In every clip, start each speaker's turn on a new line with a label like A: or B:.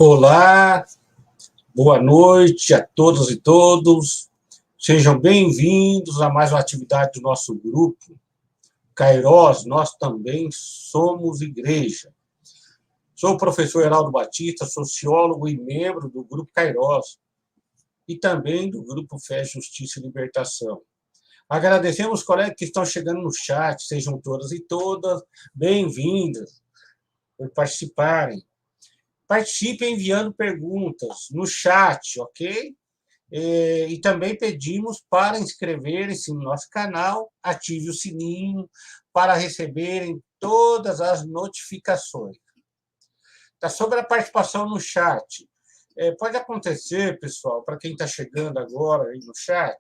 A: Olá, boa noite a todas e todos. Sejam bem-vindos a mais uma atividade do nosso grupo Kairos, nós também somos igreja. Sou o professor Heraldo Batista, sociólogo e membro do grupo Kairos e também do grupo Fé, Justiça e Libertação. Agradecemos os colegas que estão chegando no chat, sejam todas e todas bem-vindas por participarem. Participem enviando perguntas no chat, ok? E também pedimos para inscreverem-se no nosso canal, ative o sininho para receberem todas as notificações. Tá, sobre a participação no chat, pode acontecer, pessoal, para quem está chegando agora aí no chat,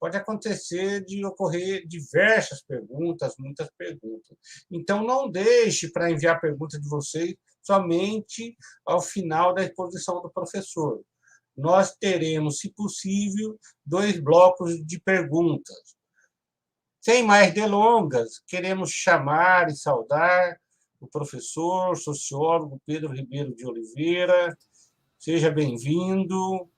A: pode acontecer de ocorrer diversas perguntas, muitas perguntas. Então, não deixe para enviar a pergunta de vocês somente ao final da exposição do professor. Nós teremos, se possível, 2 blocos de perguntas. Sem mais delongas, queremos chamar e saudar o professor, sociólogo Pedro Ribeiro de Oliveira. Seja bem-vindo,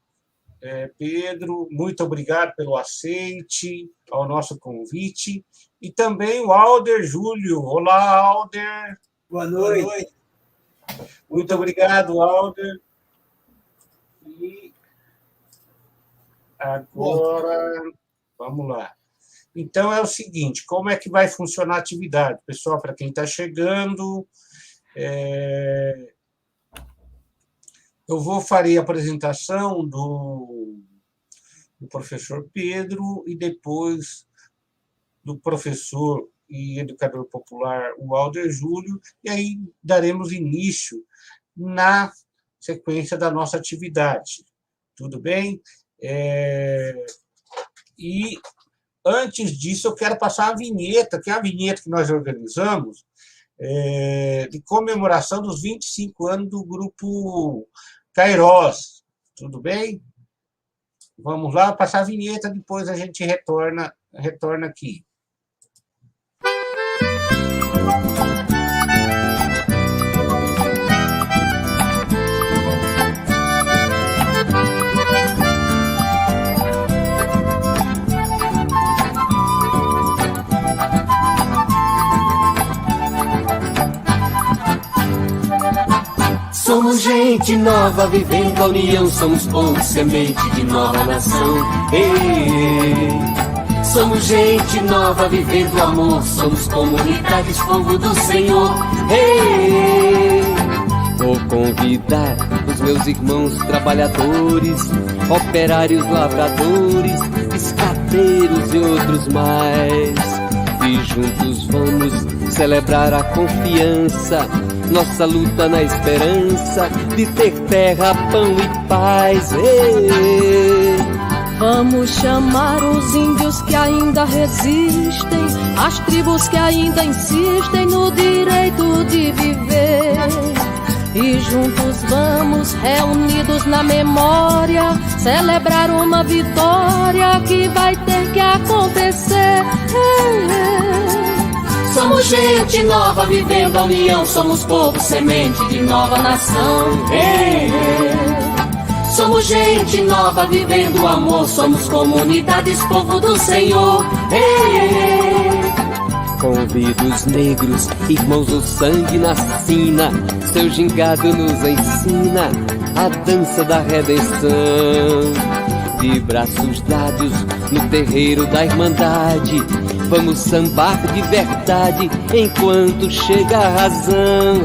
A: Pedro. Muito obrigado pelo aceite ao nosso convite. E também o Alder Júlio. Olá, Alder.
B: Boa noite.
A: Muito obrigado, Alder. E agora, vamos lá. Então, é o seguinte, como é que vai funcionar a atividade? Pessoal, para quem está chegando, eu farei a apresentação do professor Pedro e depois do professor e educador popular, o Alder Júlio, e aí daremos início na sequência da nossa atividade. Tudo bem? E antes disso, eu quero passar a vinheta, que é a vinheta que nós organizamos, de comemoração dos 25 anos do grupo Kairos. Tudo bem? Vamos lá, passar a vinheta, depois a gente retorna aqui.
C: Somos gente nova vivendo a união, somos povo, semente de nova nação. Ei, somos gente nova vivendo o amor, somos comunidades, povo do Senhor. Ei,
D: vou convidar os meus irmãos trabalhadores, operários, lavradores, escateiros e outros mais. E juntos vamos celebrar a confiança, nossa luta na esperança de ter terra, pão e paz.
E: Vamos chamar os índios que ainda resistem, as tribos que ainda insistem no direito de viver. E juntos vamos, reunidos na memória, celebrar uma vitória que vai ter que acontecer.
C: Somos gente nova vivendo a união, somos povo, semente de nova nação. Somos gente nova vivendo o amor, somos comunidades, povo do Senhor.
D: Convido os negros, irmãos do sangue na sina, seu gingado nos ensina a dança da redenção. De braços dados no terreiro da irmandade, vamos sambar de verdade enquanto chega a razão.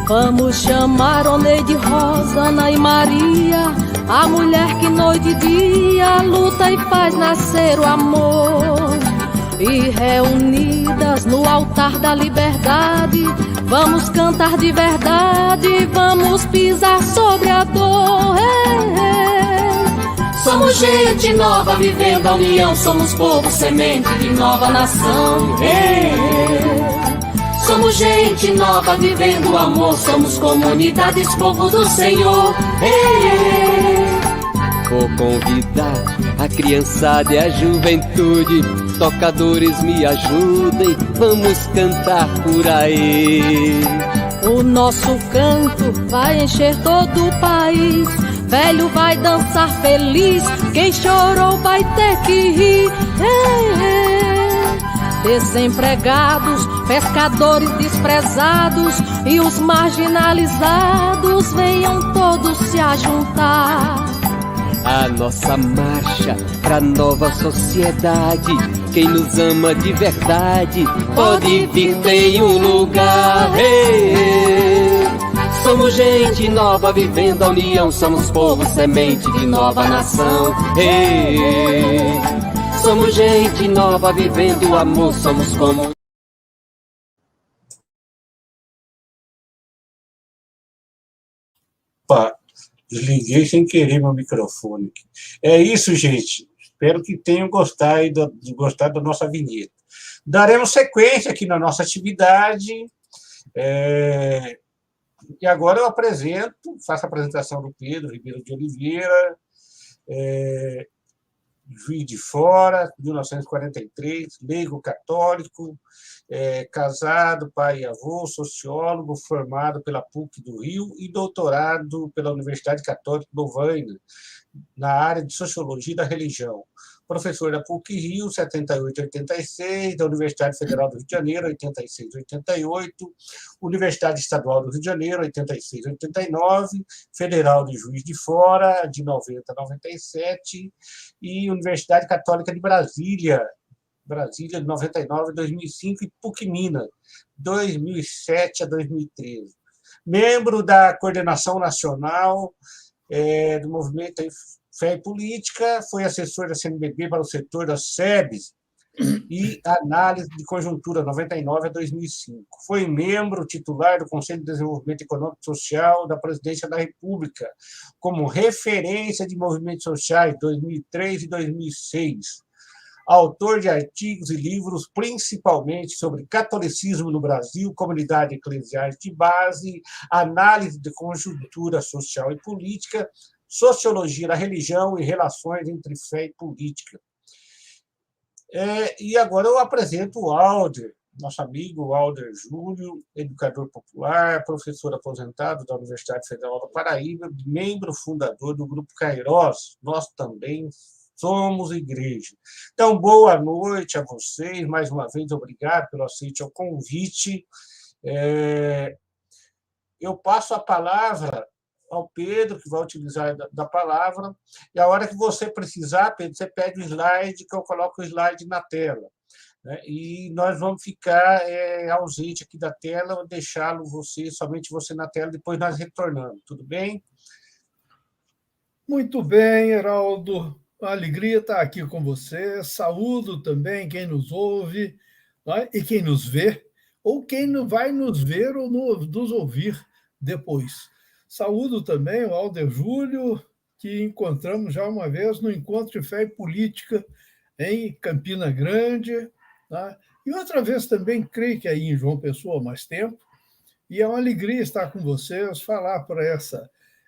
E: Vamos chamar Oneide, Rosana e Maria, a mulher que noite e dia luta e faz nascer o amor. E reunidas no altar da liberdade, vamos cantar de verdade, vamos pisar sobre a dor.
C: Somos gente nova vivendo a união, somos povo, semente de nova nação. Somos gente nova vivendo o amor, somos comunidades, povo do Senhor.
D: Vou convidar a criançada e a juventude, tocadores me ajudem, vamos cantar por aí.
E: O nosso canto vai encher todo o país. Velho vai dançar feliz, quem chorou vai ter que rir. Desempregados, pescadores desprezados e os marginalizados, venham todos se ajuntar.
D: A nossa marcha pra nova sociedade, quem nos ama de verdade pode vir, tem um lugar. Somos gente nova vivendo a união, somos povo semente de nova nação. Somos gente nova vivendo o amor, somos como...
A: Opa, desliguei sem querer meu microfone. É isso, gente. Espero que tenham gostado da nossa vinheta. Daremos sequência aqui na nossa atividade. E agora eu faço a apresentação do Pedro Ribeiro de Oliveira, Juiz de Fora, 1943, leigo católico, casado, pai e avô, sociólogo, formado pela PUC do Rio e doutorado pela Universidade Católica de Lovaina, na área de Sociologia da Religião. Professor da PUC Rio, 78 a 86, da Universidade Federal do Rio de Janeiro, 86 a 88, Universidade Estadual do Rio de Janeiro, 86 a 89, Federal de Juiz de Fora, de 90 a 97, e Universidade Católica de Brasília, de 99 a 2005, e PUC Minas, 2007 a 2013. Membro da Coordenação Nacional do Movimento Fé e Política, foi assessor da CNBB para o setor das SEBs e análise de conjuntura 99 a 2005. Foi membro titular do Conselho de Desenvolvimento Econômico e Social da Presidência da República, como referência de movimentos sociais 2003 e 2006. Autor de artigos e livros, principalmente sobre catolicismo no Brasil, comunidades eclesiais de base, análise de conjuntura social e política, sociologia da religião e relações entre fé e política. E agora eu apresento o Alder, nosso amigo Alder Júlio, educador popular, professor aposentado da Universidade Federal da Paraíba, membro fundador do Grupo Kairos. Nós também somos igreja. Então, boa noite a vocês. Mais uma vez, obrigado pelo aceite ao convite. Eu passo a palavra ao Pedro, que vai utilizar da palavra, e a hora que você precisar, Pedro, você pede o slide, que eu coloco o slide na tela. E nós vamos ficar ausente aqui da tela, deixá-lo somente você na tela, depois nós retornamos. Tudo bem?
B: Muito bem, Heraldo. Uma alegria estar aqui com você. Saúdo também quem nos ouve, e quem nos vê, ou quem não vai nos ver ou nos ouvir depois. Saúdo também o Alder Júlio, que encontramos já uma vez no Encontro de Fé e Política em Campina Grande, e outra vez também, creio que aí em João Pessoa, há mais tempo, e é uma alegria estar com vocês, falar para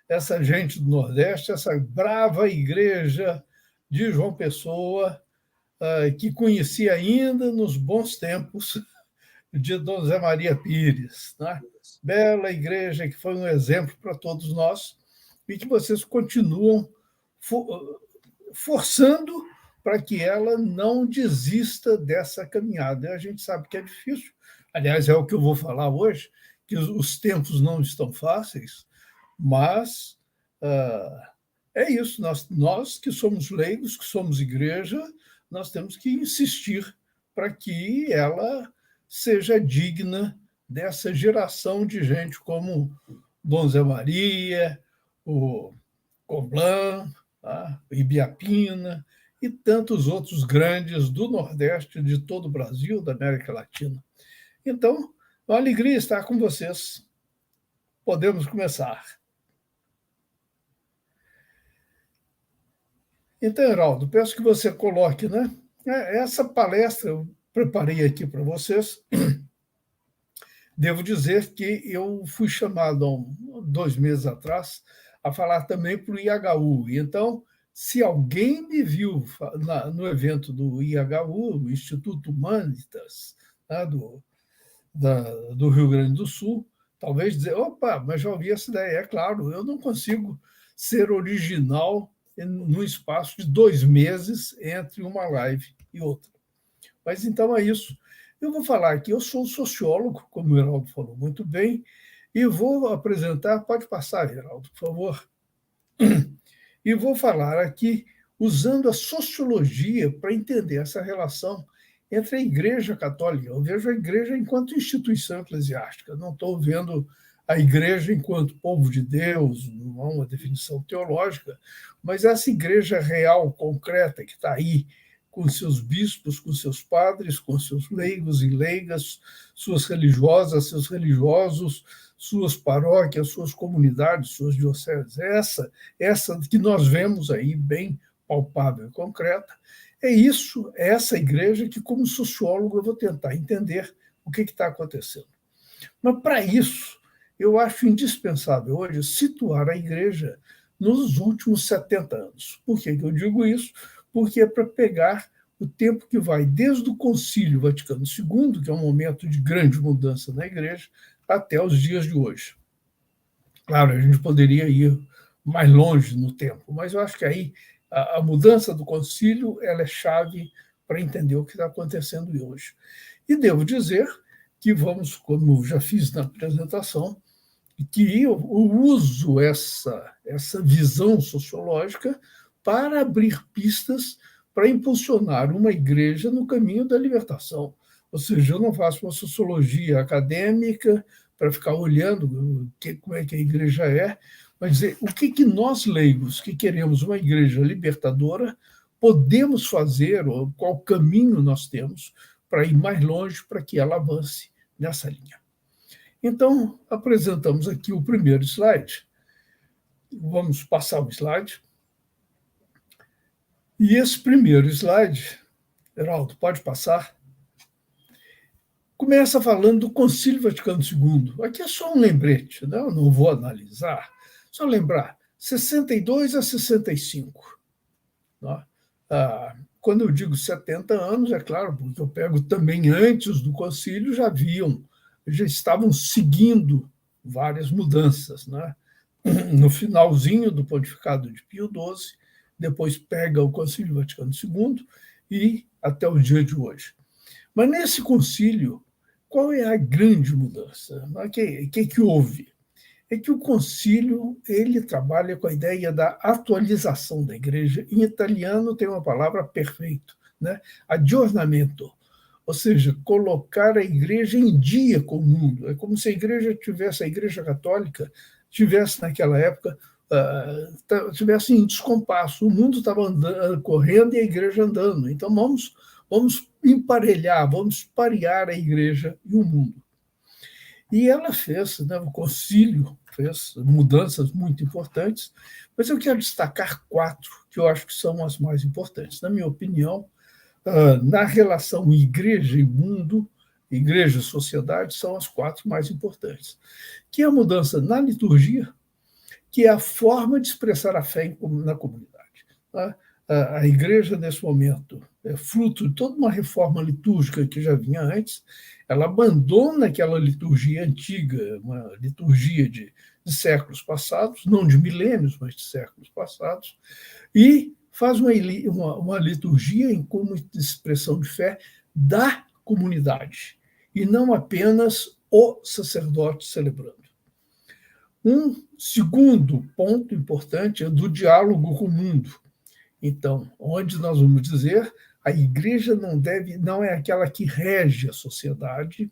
B: essa gente do Nordeste, essa brava igreja de João Pessoa, que conheci ainda nos bons tempos de Dom Zé Maria Pires. Bela igreja que foi um exemplo para todos nós e que vocês continuam forçando para que ela não desista dessa caminhada. A gente sabe que é difícil, aliás, é o que eu vou falar hoje, que os tempos não estão fáceis, mas é isso, nós que somos leigos, que somos igreja, nós temos que insistir para que ela seja digna dessa geração de gente como Dom Zé Maria, o Comblan, o Ibiapina e tantos outros grandes do Nordeste, de todo o Brasil, da América Latina. Então, é uma alegria estar com vocês. Podemos começar. Então, Heraldo, peço que você coloque, essa palestra eu preparei aqui para vocês. Devo dizer que eu fui chamado há 2 meses atrás a falar também para o IHU. Então, se alguém me viu no evento do IHU, o Instituto Humanitas, do Rio Grande do Sul, talvez dizer, opa, mas já ouvi essa ideia. É claro, eu não consigo ser original no espaço de 2 meses entre uma live e outra. Mas então é isso. Eu vou falar aqui, eu sou sociólogo, como o Heraldo falou muito bem, e vou apresentar, pode passar, Heraldo, por favor, e vou falar aqui usando a sociologia para entender essa relação entre a Igreja Católica. Eu vejo a Igreja enquanto instituição eclesiástica, não estou vendo a Igreja enquanto povo de Deus, não há uma definição teológica, mas essa Igreja real, concreta, que está aí, com seus bispos, com seus padres, com seus leigos e leigas, suas religiosas, seus religiosos, suas paróquias, suas comunidades, suas dioceses. Essa que nós vemos aí, bem palpável e concreta, é isso, é essa igreja que, como sociólogo, eu vou tentar entender o que está acontecendo. Mas, para isso, eu acho indispensável hoje situar a igreja nos últimos 70 anos. Por que eu digo isso? Porque é para pegar o tempo que vai desde o Concílio Vaticano II, que é um momento de grande mudança na igreja, até os dias de hoje. Claro, a gente poderia ir mais longe no tempo, mas eu acho que aí a mudança do concílio ela é chave para entender o que está acontecendo hoje. E devo dizer que vamos, como já fiz na apresentação, que eu uso essa visão sociológica para abrir pistas para impulsionar uma igreja no caminho da libertação. Ou seja, eu não faço uma sociologia acadêmica para ficar olhando como é que a igreja é, mas dizer o que nós, leigos, que queremos uma igreja libertadora, podemos fazer, ou qual caminho nós temos para ir mais longe, para que ela avance nessa linha. Então, apresentamos aqui o primeiro slide. Vamos passar o slide. E esse primeiro slide, Heraldo, pode passar? Começa falando do Concílio Vaticano II. Aqui é só um lembrete, né? Eu não vou analisar, só lembrar, 62 a 65. Né? Quando eu digo 70 anos, é claro, porque eu pego também antes do concílio, já estavam seguindo várias mudanças. Né? No finalzinho do pontificado de Pio XII, depois pega o Concílio Vaticano II e até o dia de hoje. Mas nesse concílio, qual é a grande mudança? O que houve? É que o concílio ele trabalha com a ideia da atualização da igreja. Em italiano tem uma palavra perfeito, né? Aggiornamento, ou seja, colocar a igreja em dia com o mundo. É como se a igreja católica tivesse naquela época tivesse em descompasso. O mundo estava correndo e a igreja andando. Então vamos emparelhar, vamos parear a igreja e o mundo. E ela fez, né, o concílio fez mudanças muito importantes, mas eu quero destacar 4 que eu acho que são as mais importantes. Na minha opinião, na relação igreja e mundo, igreja e sociedade, são as 4 mais importantes. Que é a mudança na liturgia, que é a forma de expressar a fé na comunidade. A igreja, nesse momento, é fruto de toda uma reforma litúrgica que já vinha antes. Ela abandona aquela liturgia antiga, uma liturgia de séculos passados, não de milênios, mas de séculos passados, e faz uma liturgia como expressão de fé da comunidade, e não apenas o sacerdote celebrando. Um segundo ponto importante é do diálogo com o mundo. Então, onde nós vamos dizer, a igreja não é aquela que rege a sociedade,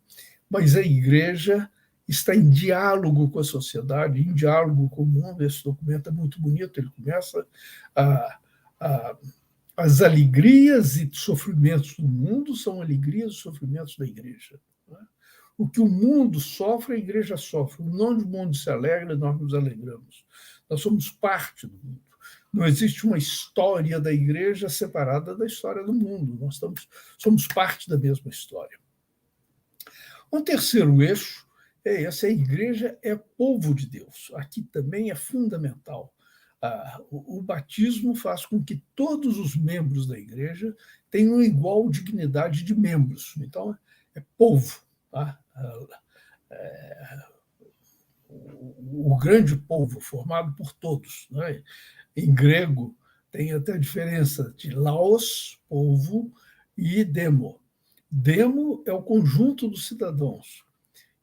B: mas a igreja está em diálogo com a sociedade, em diálogo com o mundo. Esse documento é muito bonito, ele começa as alegrias e sofrimentos do mundo são alegrias e sofrimentos da igreja. O que o mundo sofre, a igreja sofre. Onde o mundo se alegra, nós nos alegramos. Nós somos parte do mundo. Não existe uma história da igreja separada da história do mundo. Nós somos parte da mesma história. Um terceiro eixo é esse: a igreja é povo de Deus. Aqui também é fundamental. O batismo faz com que todos os membros da igreja tenham igual dignidade de membros. Então, é povo. Tá? o grande povo formado por todos, né? Em grego, tem até a diferença de laos, povo, e demo. Demo é o conjunto dos cidadãos,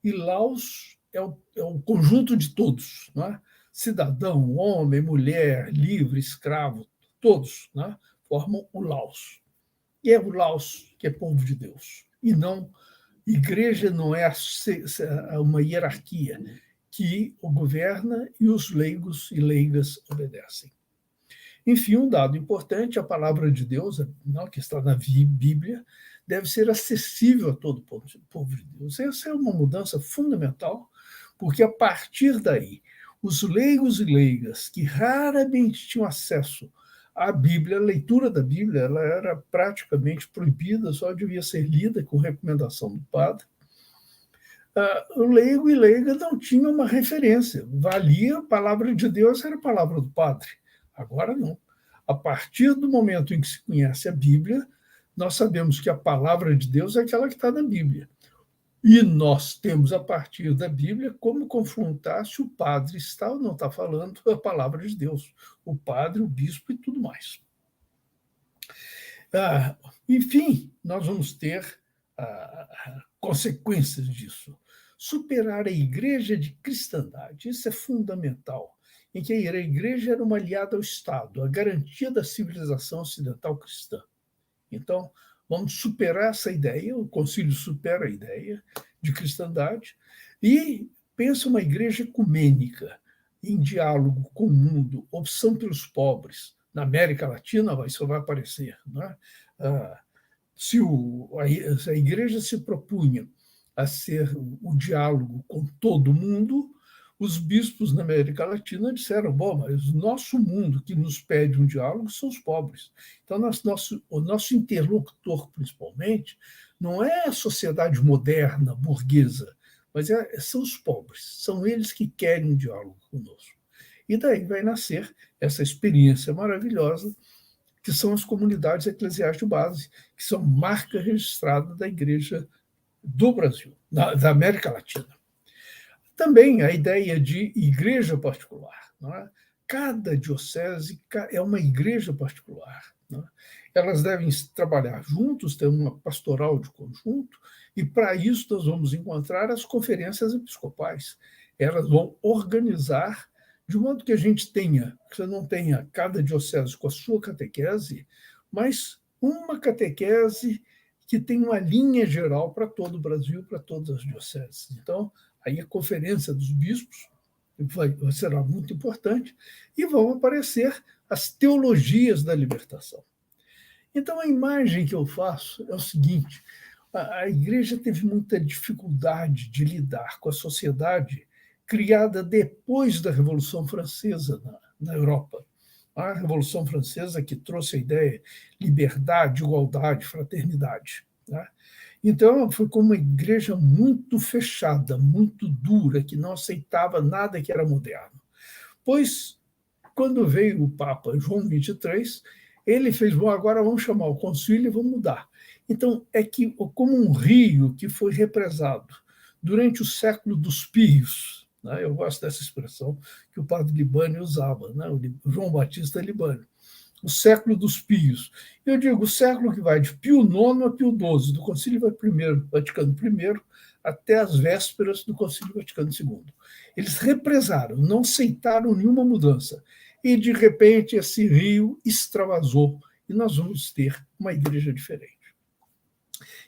B: e laos é o conjunto de todos, né? Cidadão, homem, mulher, livre, escravo, todos, né? Formam o laos. E é o laos que é povo de Deus. E não, igreja não é uma hierarquia que o governa e os leigos e leigas obedecem. Enfim, um dado importante, a palavra de Deus, que está na Bíblia, deve ser acessível a todo o povo de Deus. Essa é uma mudança fundamental, porque a partir daí, os leigos e leigas que raramente tinham acesso à Bíblia, a leitura da Bíblia, ela era praticamente proibida, só devia ser lida com recomendação do padre. O leigo e leiga não tinham uma referência. Valia a palavra de Deus, era a palavra do padre. Agora não. A partir do momento em que se conhece a Bíblia, nós sabemos que a palavra de Deus é aquela que está na Bíblia. E nós temos, a partir da Bíblia, como confrontar se o padre está ou não está falando a palavra de Deus. O padre, o bispo e tudo mais. Enfim, nós vamos ter consequências disso. Superar a igreja de cristandade, isso é fundamental, em que a igreja era uma aliada ao Estado, a garantia da civilização ocidental cristã. Então, vamos superar essa ideia, o concílio supera a ideia de cristandade e pensa uma igreja ecumênica, em diálogo com o mundo, opção pelos pobres. Na América Latina isso vai aparecer. Né? Se a igreja se propunha a ser o diálogo com todo mundo, os bispos na América Latina disseram, bom, mas o nosso mundo que nos pede um diálogo são os pobres. Então, o nosso interlocutor, principalmente, não é a sociedade moderna, burguesa, mas são os pobres, são eles que querem um diálogo conosco. E daí vai nascer essa experiência maravilhosa, que são as comunidades eclesiais de base, que são marca registrada da Igreja do Brasil, da América Latina. Também a ideia de igreja particular. Não é? Cada diocese é uma igreja particular. Não é? Elas devem trabalhar juntos, ter uma pastoral de conjunto, e para isso nós vamos encontrar as conferências episcopais. Elas vão organizar de modo que a gente tenha, que você não tenha cada diocese com a sua catequese, mas uma catequese que tem uma linha geral para todo o Brasil, para todas as dioceses. Então, aí a conferência dos bispos será muito importante e vão aparecer as teologias da libertação. Então, a imagem que eu faço é o seguinte, a igreja teve muita dificuldade de lidar com a sociedade criada depois da Revolução Francesa na Europa. A Revolução Francesa que trouxe a ideia de liberdade, igualdade, fraternidade. Né? Então, foi como uma igreja muito fechada, muito dura, que não aceitava nada que era moderno. Pois, quando veio o Papa João XXIII, ele fez, bom, agora vamos chamar o concílio e vamos mudar. Então, é que, como um rio que foi represado durante o século dos Pios, né? Eu gosto dessa expressão que o padre Libânio usava, né? O João Batista Libânio, o século dos Pios. Eu digo, o século que vai de Pio IX a Pio XII, do Concílio Vaticano I, até as vésperas do Concílio Vaticano II. Eles represaram, não aceitaram nenhuma mudança. E, de repente, esse rio extravasou e nós vamos ter uma igreja diferente.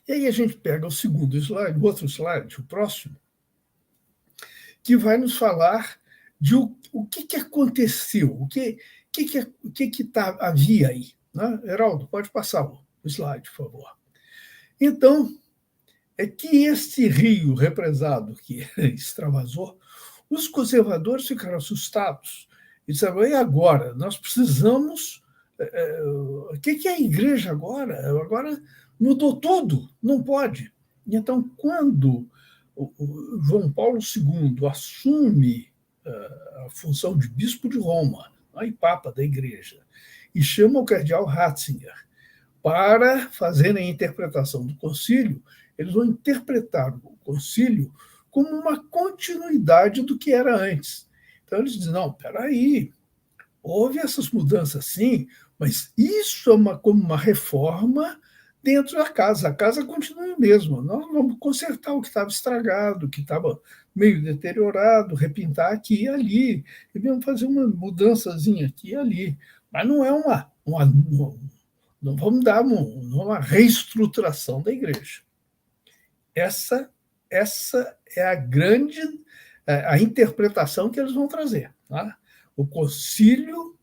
B: E aí a gente pega o segundo slide, o outro slide, o próximo, que vai nos falar de o que aconteceu, o que havia aí. Né? Heraldo, pode passar o slide, por favor. Então, é que este rio represado que extravasou, os conservadores ficaram assustados e disseram, e agora? Nós precisamos... O que é a igreja agora? Agora mudou tudo, não pode. Então, quando o João Paulo II assume a função de bispo de Roma, e papa da igreja, e chama o cardeal Ratzinger para fazerem a interpretação do concílio, eles vão interpretar o concílio como uma continuidade do que era antes. Então, eles dizem, não, espera aí, houve essas mudanças sim, mas isso é como uma reforma dentro da casa. A casa continua a mesma. Nós vamos consertar o que estava estragado, o que estava meio deteriorado, repintar aqui e ali, e vamos fazer uma mudançazinha aqui e ali. Mas não é não vamos dar uma reestruturação da igreja. Essa é a grande a interpretação que eles vão trazer. Tá? O concílio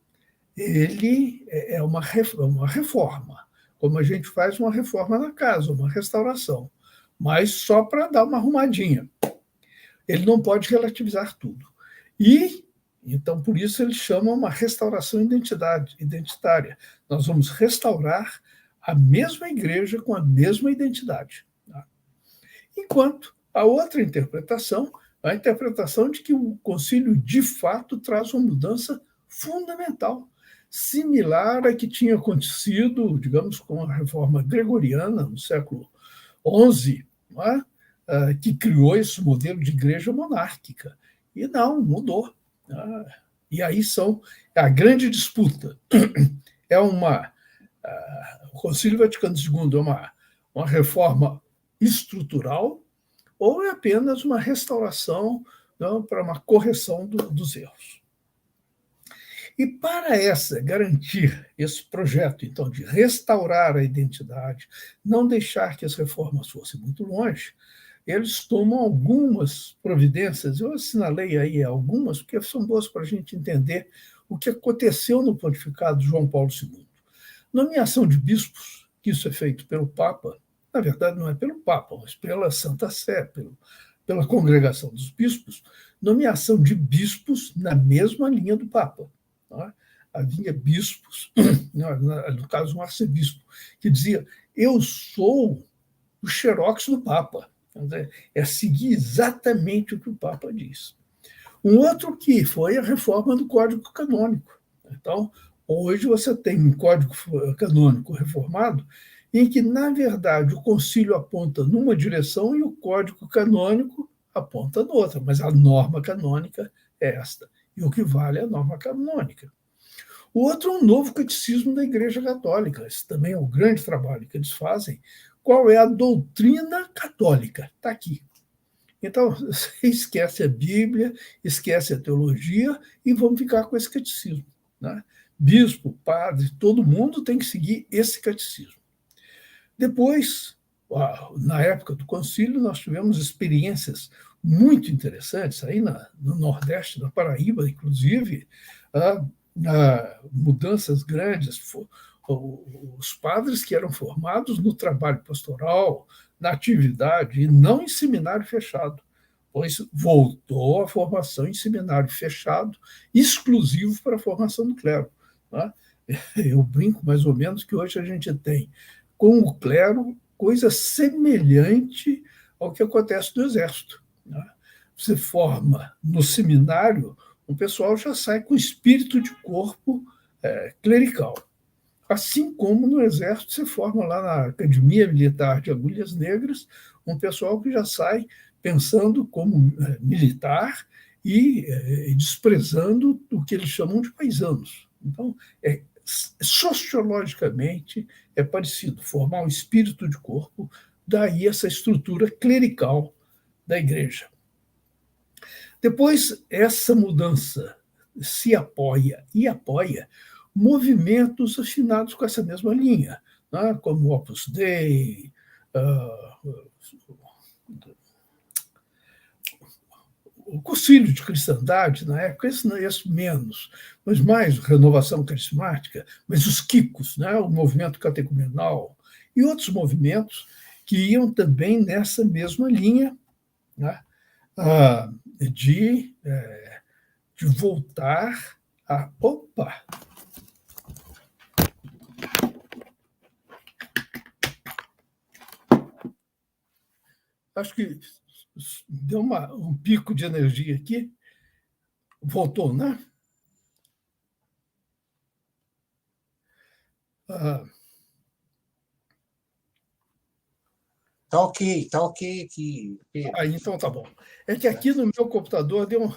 B: ele é uma reforma, como a gente faz uma reforma na casa, uma restauração, mas só para dar uma arrumadinha. Ele não pode relativizar tudo. E, então, por isso eles chamam uma restauração identitária. Nós vamos restaurar a mesma igreja com a mesma identidade. Tá? Enquanto a outra interpretação, a interpretação de que o concílio, de fato, traz uma mudança fundamental, similar à que tinha acontecido, digamos, com a reforma gregoriana no século XI, não é? Que criou esse modelo de igreja monárquica. E não, mudou. E aí a grande disputa. O Concílio Vaticano II é uma reforma estrutural ou é apenas uma restauração, não, para uma correção dos erros. E para garantir esse projeto, então, de restaurar a identidade, não deixar que as reformas fossem muito longe, eles tomam algumas providências. Eu assinalei aí algumas, porque são boas para a gente entender o que aconteceu no pontificado de João Paulo II. Nomeação de bispos, que isso é feito pelo Papa, na verdade não é pelo Papa, mas pela Santa Sé, pela Congregação dos Bispos, nomeação de bispos na mesma linha do Papa. Tá? Havia bispos, no caso um arcebispo, que dizia, eu sou o xerox do Papa. É seguir exatamente o que o Papa diz. Um outro que foi a reforma do Código Canônico. Então, hoje você tem um Código Canônico reformado em que, na verdade, o concílio aponta numa direção e o Código Canônico aponta noutra, mas a norma canônica é esta. E o que vale é a norma canônica. O outro é um novo catecismo da Igreja Católica. Esse também é um grande trabalho que eles fazem. Qual é a doutrina católica? Está aqui. Então, você esquece a Bíblia, esquece a teologia e vamos ficar com esse catecismo. Né? Bispo, padre, todo mundo tem que seguir esse catecismo. Depois, na época do concílio, nós tivemos experiências muito interessantes, aí no Nordeste, na Paraíba, inclusive, mudanças grandes. Os padres que eram formados no trabalho pastoral, na atividade, e não em seminário fechado, pois voltou a formação em seminário fechado, exclusivo para a formação do clero. Né? Eu brinco mais ou menos que hoje a gente tem, com o clero, coisa semelhante ao que acontece no Exército. Né? Você forma no seminário, o pessoal já sai com espírito de corpo clerical. Assim como no Exército se forma lá na Academia Militar de Agulhas Negras um pessoal que já sai pensando como militar e desprezando o que eles chamam de paisanos. Então, sociologicamente é parecido, formar um espírito de corpo, daí essa estrutura clerical da igreja. Depois, essa mudança se apoia movimentos afinados com essa mesma linha, né? Como o Opus Dei, o Concílio de Cristandade, na época, esse menos, mas mais Renovação Carismática, mas os Quicos, né? O movimento catecumenal e outros movimentos que iam também nessa mesma linha, né? De voltar a... Opa! Acho que deu um pico de energia aqui. Voltou, né?
A: Tá ok aqui.
B: Aí, então tá bom. É que aqui no meu computador deu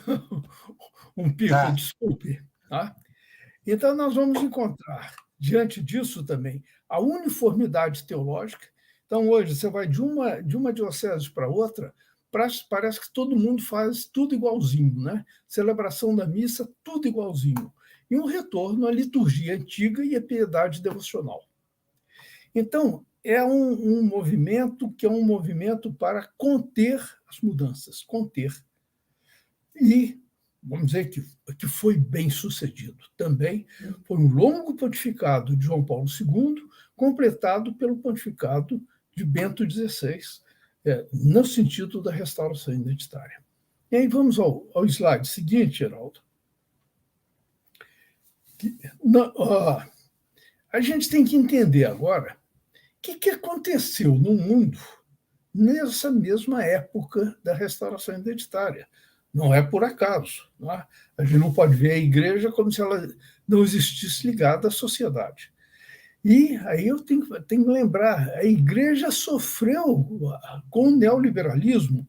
B: um pico,
A: Tá.
B: desculpe. Tá? Então, nós vamos encontrar, diante disso também, a uniformidade teológica. Então, hoje, você vai de uma diocese para outra, parece que todo mundo faz tudo igualzinho, né? Celebração da missa, tudo igualzinho. E um retorno à liturgia antiga e à piedade devocional. Então, é um movimento que é um movimento para conter as mudanças, conter. E, vamos dizer que foi bem sucedido. Também foi um longo pontificado de João Paulo II, completado pelo pontificado de Bento XVI, no sentido da restauração identitária. E aí vamos ao slide seguinte, Geraldo. A gente tem que entender agora o que aconteceu no mundo nessa mesma época da restauração identitária. Não é por acaso. Não é? A gente não pode ver a igreja como se ela não existisse ligada à sociedade. E aí eu tenho que lembrar, a igreja sofreu com o neoliberalismo,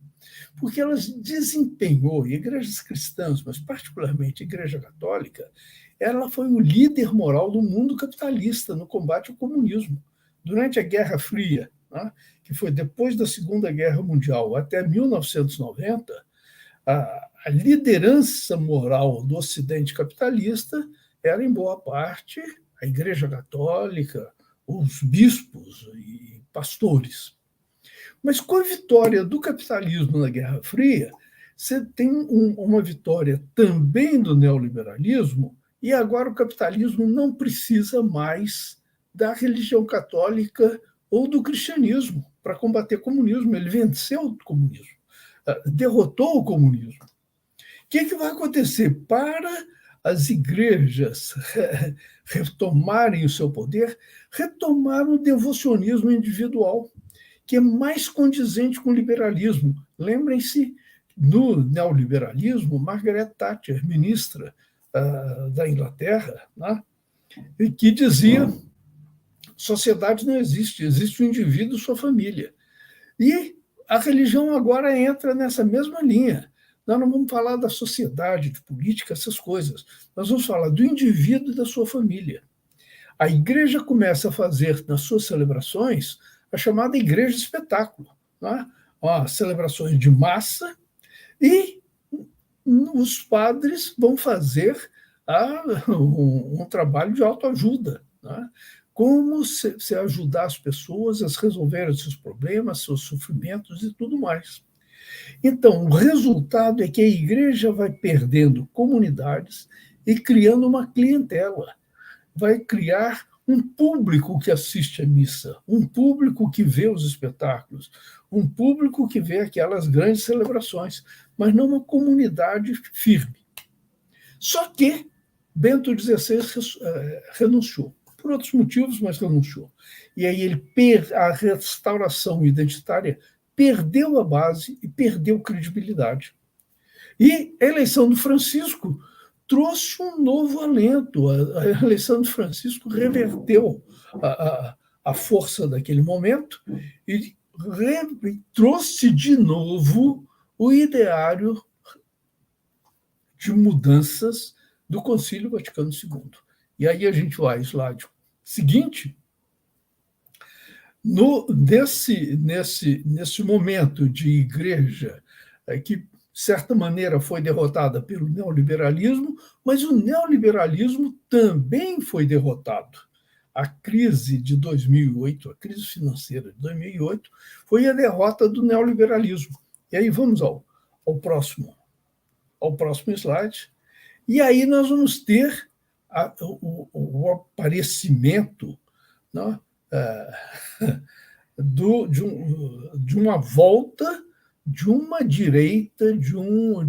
B: porque ela desempenhou, igrejas cristãs, mas particularmente a Igreja Católica, ela foi o líder moral do mundo capitalista no combate ao comunismo. Durante a Guerra Fria, né, que foi depois da Segunda Guerra Mundial até 1990, a liderança moral do Ocidente capitalista era, em boa parte, a Igreja Católica, os bispos e pastores. Mas com a vitória do capitalismo na Guerra Fria, você tem uma vitória também do neoliberalismo, e agora o capitalismo não precisa mais da religião católica ou do cristianismo para combater o comunismo. Ele venceu o comunismo, derrotou o comunismo. O que vai acontecer? Para as igrejas retomarem o seu poder, retomar o devocionismo individual, que é mais condizente com o liberalismo. Lembrem-se, no neoliberalismo, Margaret Thatcher, ministra da Inglaterra, né, que dizia: sociedade não existe, existe o indivíduo e sua família. E a religião agora entra nessa mesma linha. Nós não vamos falar da sociedade, de política, essas coisas. Nós vamos falar do indivíduo e da sua família. A igreja começa a fazer, nas suas celebrações, a chamada igreja espetáculo. Né? Celebrações de massa, e os padres vão fazer um trabalho de autoajuda. Né? Como se ajudar as pessoas a resolverem os seus problemas, seus sofrimentos e tudo mais. Então, o resultado é que a igreja vai perdendo comunidades e criando uma clientela. Vai criar um público que assiste à missa, um público que vê os espetáculos, um público que vê aquelas grandes celebrações, mas não uma comunidade firme. Só que Bento XVI renunciou, por outros motivos, mas renunciou. E aí a restauração identitária perdeu a base e perdeu credibilidade. E a eleição do Francisco trouxe um novo alento. A eleição do Francisco reverteu a força daquele momento e trouxe de novo o ideário de mudanças do Concílio Vaticano II. E aí a gente vai ao slide seguinte. Nesse momento de igreja que, de certa maneira, foi derrotada pelo neoliberalismo, mas o neoliberalismo também foi derrotado. A crise de 2008, a crise financeira de 2008, foi a derrota do neoliberalismo. E aí vamos ao próximo slide. E aí nós vamos ter o aparecimento, né, de uma volta de uma direita, de um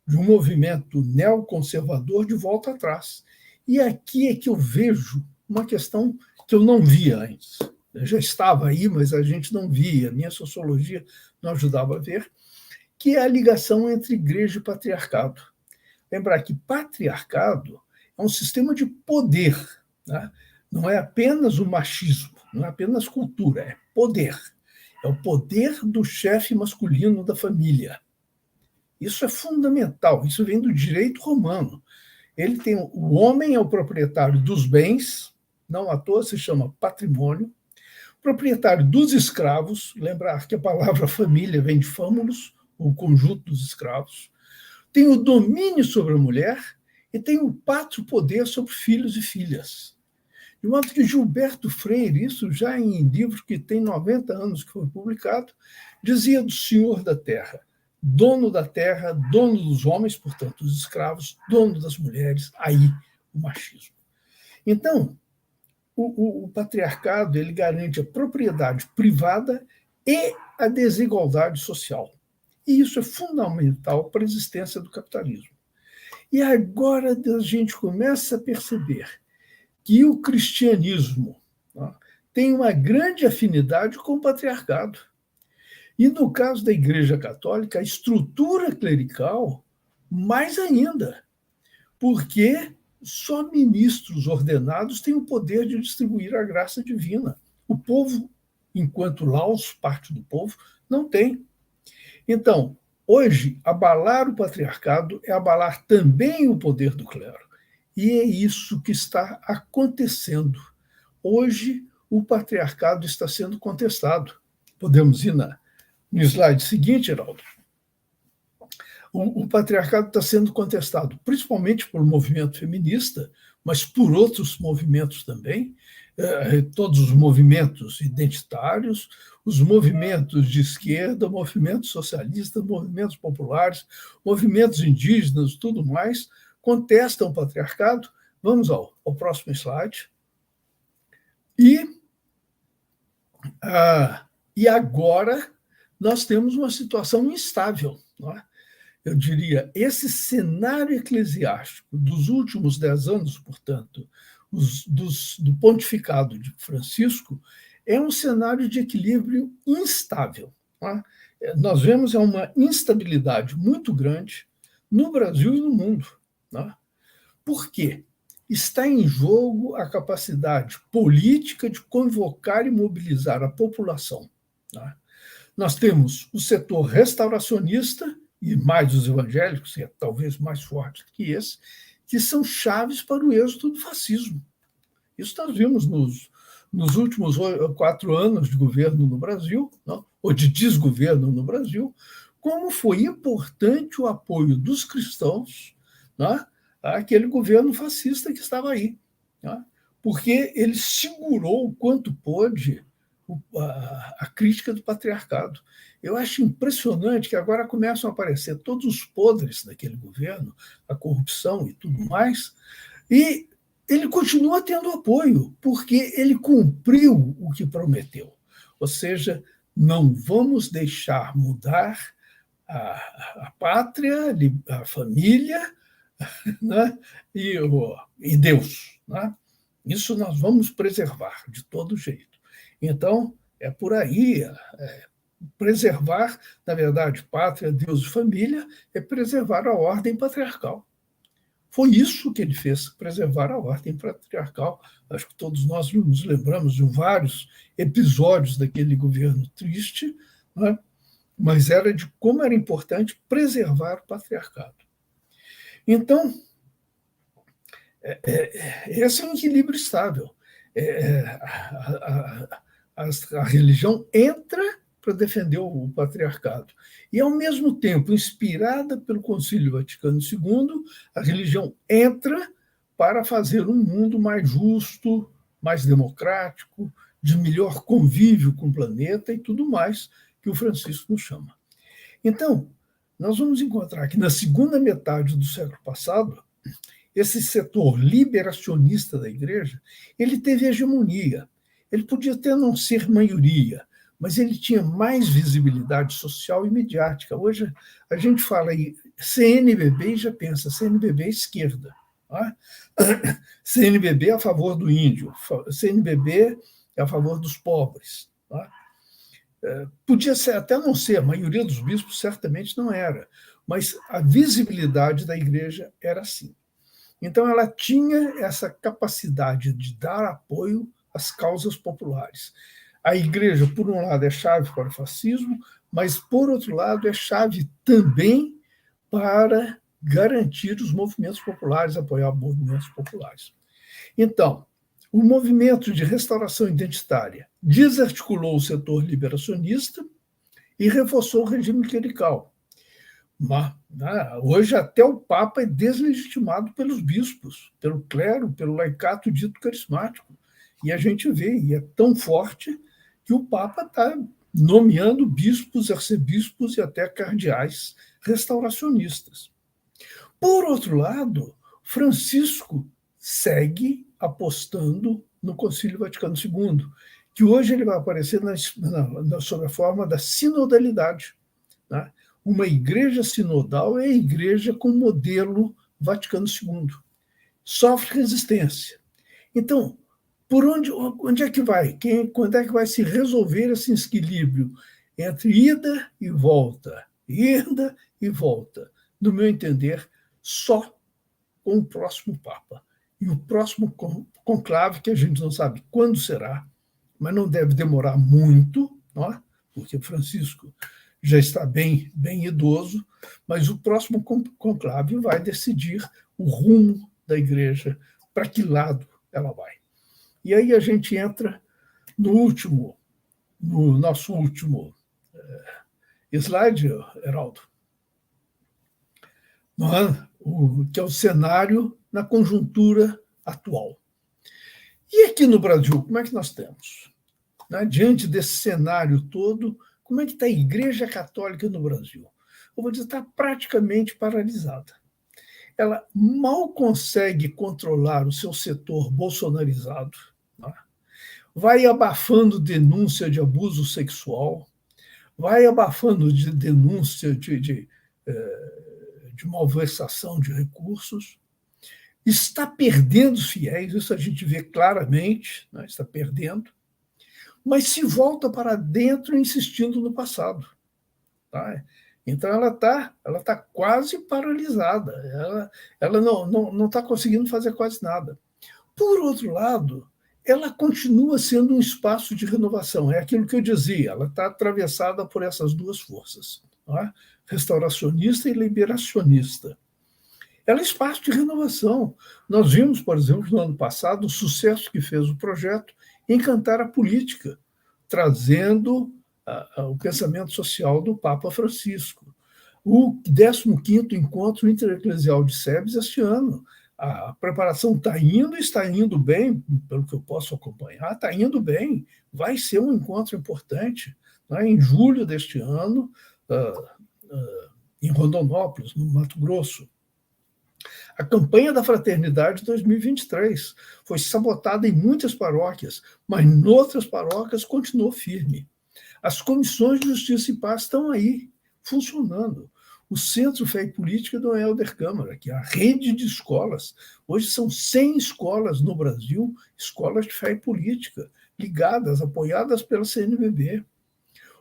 B: movimento neoconservador de volta atrás. E aqui é que eu vejo uma questão que eu não via antes. Eu já estava aí, mas a gente não via, a minha sociologia não ajudava a ver, que é a ligação entre igreja e patriarcado. Lembrar que patriarcado é um sistema de poder, né? Não é apenas o machismo, não é apenas cultura, é poder. é o poder do chefe masculino da família. Isso é fundamental, isso vem do direito romano. O homem é o proprietário dos bens, não à toa se chama patrimônio, proprietário dos escravos, lembrar que a palavra família vem de famulus, o conjunto dos escravos, tem o domínio sobre a mulher e tem o pátrio poder sobre filhos e filhas. De modo que Gilberto Freire, isso já em livro que tem 90 anos que foi publicado, dizia do senhor da terra, dono dos homens, portanto, dos escravos, dono das mulheres, aí o machismo. Então, o patriarcado ele garante a propriedade privada e a desigualdade social. E isso é fundamental para a existência do capitalismo. E agora a gente começa a perceber que o cristianismo tem uma grande afinidade com o patriarcado. E no caso da Igreja Católica, a estrutura clerical, mais ainda, porque só ministros ordenados têm o poder de distribuir a graça divina. O povo, enquanto laus, parte do povo, não tem. Então, hoje, abalar o patriarcado é abalar também o poder do clero. E é isso que está acontecendo. Hoje, o patriarcado está sendo contestado. Podemos ir no slide seguinte, Heraldo. O patriarcado está sendo contestado, principalmente pelo movimento feminista, mas por outros movimentos também, todos os movimentos identitários, os movimentos de esquerda, movimentos socialistas, movimentos populares, movimentos indígenas, tudo mais, contestam o patriarcado. Vamos ao próximo slide. E agora nós temos uma situação instável, não é? Eu diria, esse cenário eclesiástico dos últimos 10 anos, portanto, do pontificado de Francisco, é um cenário de equilíbrio instável. Tá? Nós vemos uma instabilidade muito grande no Brasil e no mundo. Tá? Por quê? Está em jogo a capacidade política de convocar e mobilizar a população. Tá? Nós temos o setor restauracionista, e mais os evangélicos, e talvez mais fortes que esse, que são chaves para o êxito do fascismo. Isso nós vimos nos últimos 4 anos de governo no Brasil, não? Ou de desgoverno no Brasil, como foi importante o apoio dos cristãos, não? Àquele governo fascista que estava aí. Não? Porque ele segurou o quanto pôde a crítica do patriarcado. Eu acho impressionante que agora começam a aparecer todos os podres daquele governo, a corrupção e tudo mais, e ele continua tendo apoio, porque ele cumpriu o que prometeu. Ou seja, não vamos deixar mudar a pátria, a família, né? e Deus. Né? Isso nós vamos preservar de todo jeito. Então, é por aí. Preservar, na verdade, pátria, Deus e família, é preservar a ordem patriarcal. Foi isso que ele fez, preservar a ordem patriarcal. Acho que todos nós nos lembramos de vários episódios daquele governo triste, né? Mas era de como era importante preservar o patriarcado. Então, esse é um equilíbrio estável. A religião entra para defender o patriarcado. E, ao mesmo tempo, inspirada pelo Concílio Vaticano II, a religião entra para fazer um mundo mais justo, mais democrático, de melhor convívio com o planeta e tudo mais que o Francisco nos chama. Então, nós vamos encontrar que, na segunda metade do século passado, esse setor liberacionista da Igreja, ele teve hegemonia. Ele podia até não ser maioria, mas ele tinha mais visibilidade social e midiática. Hoje a gente fala em CNBB e já pensa, CNBB é esquerda. Tá? CNBB é a favor do índio, CNBB é a favor dos pobres. Tá? Podia ser, até não ser, a maioria dos bispos certamente não era, mas a visibilidade da Igreja era assim. Então ela tinha essa capacidade de dar apoio às causas populares. A igreja, por um lado, é chave para o fascismo, mas, por outro lado, é chave também para garantir os movimentos populares, apoiar movimentos populares. Então, o movimento de restauração identitária desarticulou o setor liberacionista e reforçou o regime clerical. Mas, hoje, até o Papa é deslegitimado pelos bispos, pelo clero, pelo laicato dito carismático. E a gente vê, e é tão forte, que o Papa está nomeando bispos, arcebispos e até cardeais restauracionistas. Por outro lado, Francisco segue apostando no Concílio Vaticano II, que hoje ele vai aparecer sob a forma da sinodalidade. Né? Uma igreja sinodal é a igreja com modelo Vaticano II. Sofre resistência. Então, por onde é que vai? Quando é que vai se resolver esse equilíbrio entre ida e volta? Ida e volta. No meu entender, só com o próximo Papa. E o próximo conclave, que a gente não sabe quando será, mas não deve demorar muito, não é? Porque Francisco já está bem idoso, mas o próximo conclave vai decidir o rumo da igreja, para que lado ela vai. E aí a gente entra no nosso último slide, Heraldo, que é o cenário na conjuntura atual. E aqui no Brasil, como é que nós temos? Diante desse cenário todo, como é que está a Igreja Católica no Brasil? Eu vou dizer, está praticamente paralisada. Ela mal consegue controlar o seu setor bolsonarizado, vai abafando denúncia de abuso sexual, vai abafando de denúncia de malversação de recursos, está perdendo os fiéis, isso a gente vê claramente, está perdendo, mas se volta para dentro insistindo no passado. Tá? Então, ela tá quase paralisada, ela não está conseguindo fazer quase nada. Por outro lado, ela continua sendo um espaço de renovação, é aquilo que eu dizia, ela está atravessada por essas duas forças, tá? Restauracionista e liberacionista. Ela é espaço de renovação. Nós vimos, por exemplo, no ano passado, o sucesso que fez o projeto Encantar a Política, trazendo o pensamento social do Papa Francisco. O 15º Encontro Intereclesial de SEBS este ano. A preparação está indo bem, pelo que eu posso acompanhar, está indo bem. Vai ser um encontro importante, em julho deste ano, em Rondonópolis, no Mato Grosso. A campanha da Fraternidade 2023 foi sabotada em muitas paróquias, mas em outras paróquias continuou firme. As comissões de Justiça e Paz estão aí, funcionando. O Centro Fé e Política do Helder Câmara, que é a rede de escolas. Hoje são 100 escolas no Brasil, escolas de fé e política, ligadas, apoiadas pela CNBB.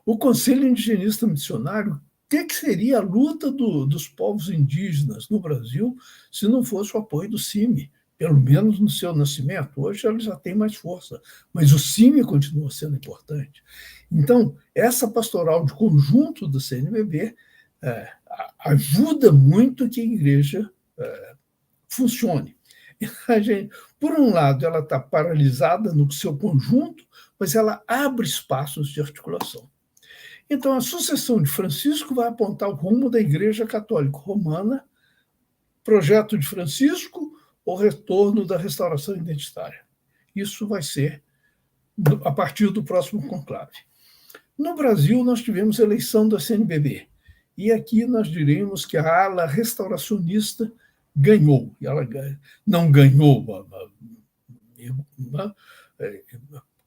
B: O Conselho Indigenista Missionário, o que seria a luta dos povos indígenas no Brasil se não fosse o apoio do CIMI, pelo menos no seu nascimento? Hoje ela já tem mais força, mas o CIMI continua sendo importante. Então, essa pastoral de conjunto do CNBB ajuda muito que a igreja funcione. Por um lado, ela está paralisada no seu conjunto, mas ela abre espaços de articulação. Então, a sucessão de Francisco vai apontar o rumo da Igreja Católica Romana, projeto de Francisco ou retorno da restauração identitária. Isso vai ser a partir do próximo conclave. No Brasil, nós tivemos a eleição da CNBB, e aqui nós diríamos que a ala restauracionista ganhou. E ela não ganhou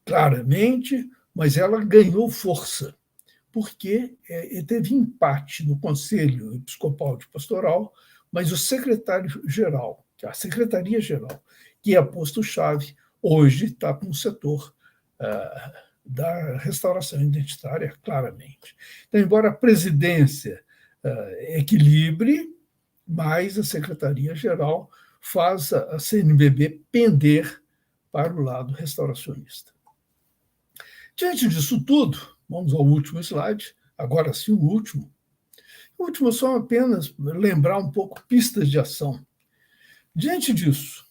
B: claramente, mas ela ganhou força, porque teve empate no Conselho Episcopal de Pastoral, mas o secretário-geral, a Secretaria-Geral, que é posto-chave, hoje está com o setor da restauração identitária, claramente. Então, embora a presidência equilibre, mas a Secretaria-Geral faz a CNBB pender para o lado restauracionista. Diante disso tudo, vamos ao último slide, agora sim o último. O último é só apenas lembrar um pouco pistas de ação. Diante disso,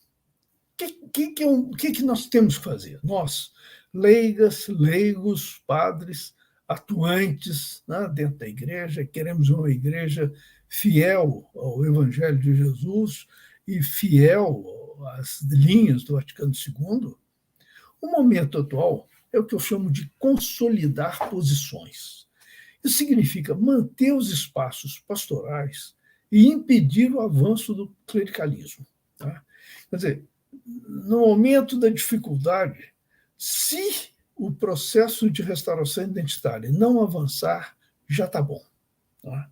B: o que nós temos que fazer? Nós, leigas, leigos, padres, atuantes, né, dentro da igreja, queremos uma igreja fiel ao Evangelho de Jesus e fiel às linhas do Vaticano II. O momento atual é o que eu chamo de consolidar posições. Isso significa manter os espaços pastorais e impedir o avanço do clericalismo. Tá? Quer dizer, no momento da dificuldade, se o processo de restauração identitária não avançar, já está bom. Tá?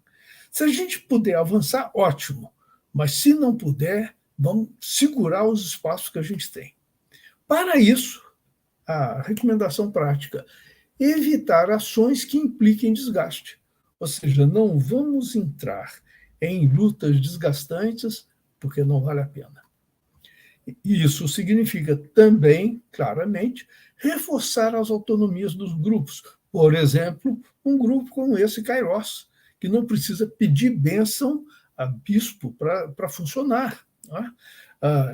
B: Se a gente puder avançar, ótimo, mas se não puder, vamos segurar os espaços que a gente tem. Para isso, a recomendação prática: evitar ações que impliquem desgaste. Ou seja, não vamos entrar em lutas desgastantes, porque não vale a pena. E isso significa também, claramente, reforçar as autonomias dos grupos. Por exemplo, um grupo como esse Kairos, que não precisa pedir bênção a bispo para funcionar. Né?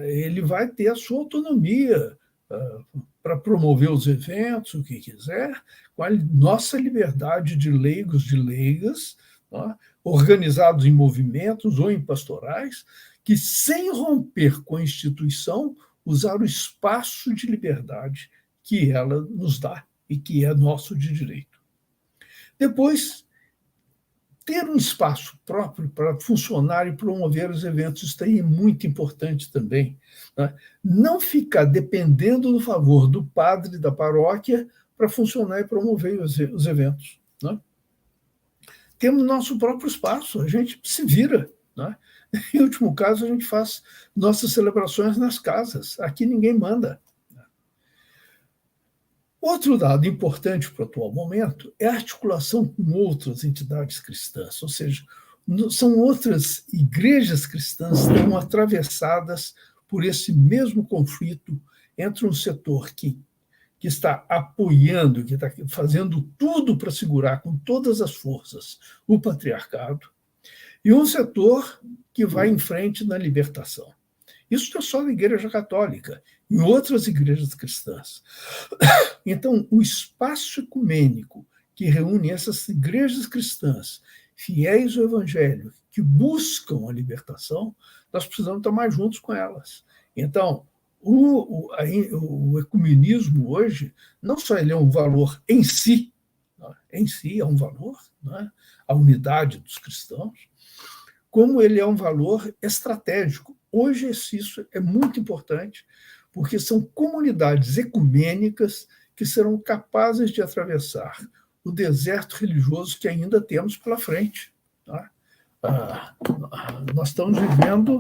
B: Ele vai ter a sua autonomia para promover os eventos, o que quiser, com a nossa liberdade de leigos, de leigas, né? Organizados em movimentos ou em pastorais, que, sem romper com a instituição, usar o espaço de liberdade que ela nos dá e que é nosso de direito. Depois, ter um espaço próprio para funcionar e promover os eventos, isso aí é muito importante também. Né? Não ficar dependendo do favor do padre da paróquia para funcionar e promover os eventos. Né? Temos nosso próprio espaço, a gente se vira. Né? Em último caso, a gente faz nossas celebrações nas casas. Aqui ninguém manda. Outro dado importante para o atual momento é a articulação com outras entidades cristãs, ou seja, são outras igrejas cristãs que estão atravessadas por esse mesmo conflito entre um setor que está apoiando, que está fazendo tudo para segurar com todas as forças o patriarcado, e um setor que vai em frente na libertação. Isso não é só na Igreja Católica, em outras igrejas cristãs. Então, o espaço ecumênico que reúne essas igrejas cristãs, fiéis ao Evangelho, que buscam a libertação, nós precisamos estar mais juntos com elas. Então, o ecumenismo hoje, não só ele é um valor em si é um valor, né, a unidade dos cristãos, como ele é um valor estratégico. Hoje isso é muito importante, porque são comunidades ecumênicas que serão capazes de atravessar o deserto religioso que ainda temos pela frente. Tá? Nós estamos vivendo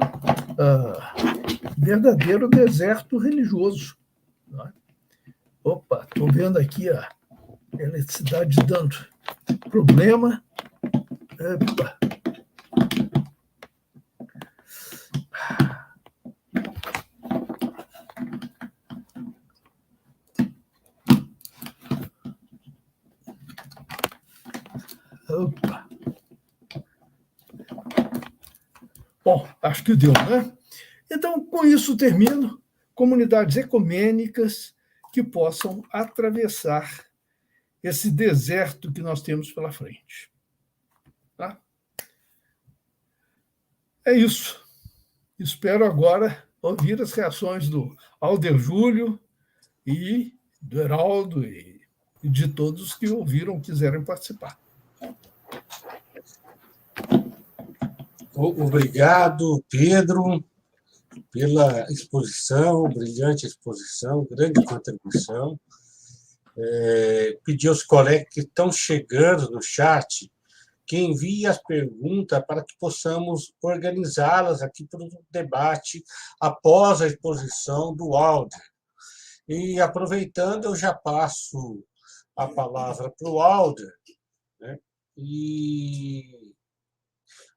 B: verdadeiro deserto religioso. Tá? Opa, estou vendo aqui a eletricidade dando problema. Opa. Opa. Bom, acho que deu, né? Então, com isso termino. Comunidades ecumênicas que possam atravessar esse deserto que nós temos pela frente. Tá? É isso. Espero agora ouvir as reações do Alder Júlio e do Heraldo e de todos que ouviram, quiserem participar.
A: Obrigado, Pedro, pela exposição, brilhante exposição, grande contribuição. Pedir aos colegas que estão chegando no chat que enviem as perguntas para que possamos organizá-las aqui para o debate após a exposição do Alder. E, aproveitando, eu já passo a palavra para o Alder, né? E